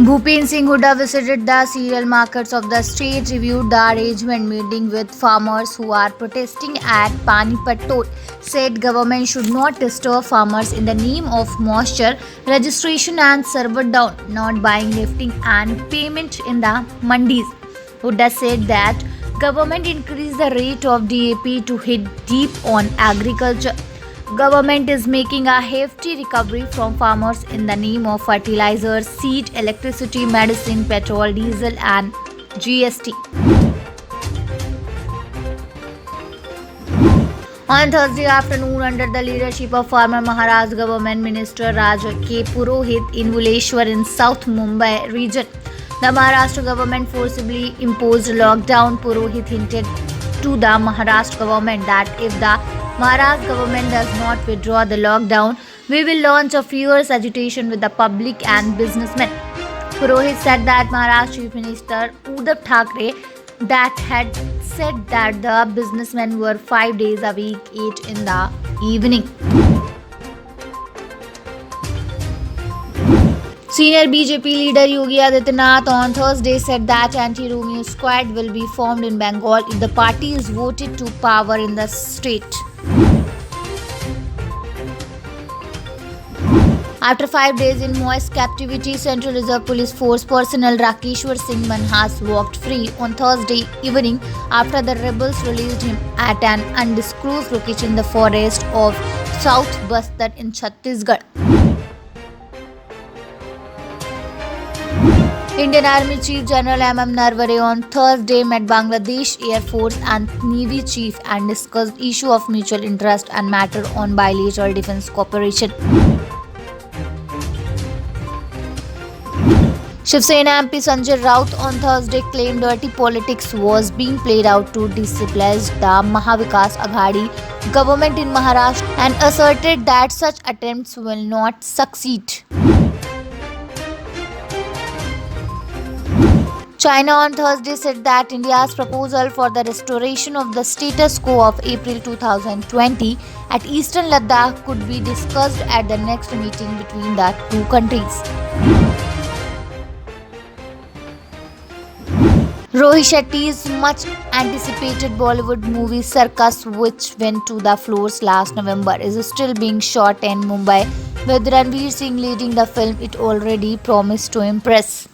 Bhupen Singh Hooda visited the cereal markets of the state, reviewed the arrangement, meeting with farmers who are protesting at Panipat toll, said government should not disturb farmers in the name of moisture, registration and server down, not buying, lifting and payment in the mandis. Hooda said that government increased the rate of DAP to hit deep on agriculture. Government is making a hefty recovery from farmers in the name of fertilizers, seed, electricity, medicine, petrol, diesel and GST. On Thursday afternoon, under the leadership of former Maharashtra Government Minister Raj K. Purohit in Bhuleshwar in South Mumbai region, the Maharashtra government forcibly imposed a lockdown. Purohit hinted to the Maharashtra government that if the Maharashtra government does not withdraw the lockdown, we will launch a fierce agitation with the public and businessmen. Purohit said that Maharashtra Chief Minister Uddhav Thackeray that had said that the businessmen were 5 days a week, 8 in the evening. Senior BJP leader Yogi Adityanath on Thursday said that anti-Romeo squad will be formed in Bengal if the party is voted to power in the state. After 5 days in moist captivity, Central Reserve Police Force personnel Rakeshwar Singh Manhas walked free on Thursday evening after the rebels released him at an undisclosed location in the forest of South Bastar in Chhattisgarh. Indian Army Chief General M.M. Narware on Thursday met Bangladesh Air Force and Navy Chief and discussed issue of mutual interest and matter on bilateral defense cooperation. Shiv Sena MP Sanjay Raut on Thursday claimed dirty politics was being played out to destabilize the Mahavikas Aghadi government in Maharashtra and asserted that such attempts will not succeed. China on Thursday said that India's proposal for the restoration of the status quo of April 2020 at eastern Ladakh could be discussed at the next meeting between the two countries. Rohit Shetty's much anticipated Bollywood movie Circus, which went to the floors last November, is still being shot in Mumbai, with Ranveer Singh leading the film. It already promised to impress.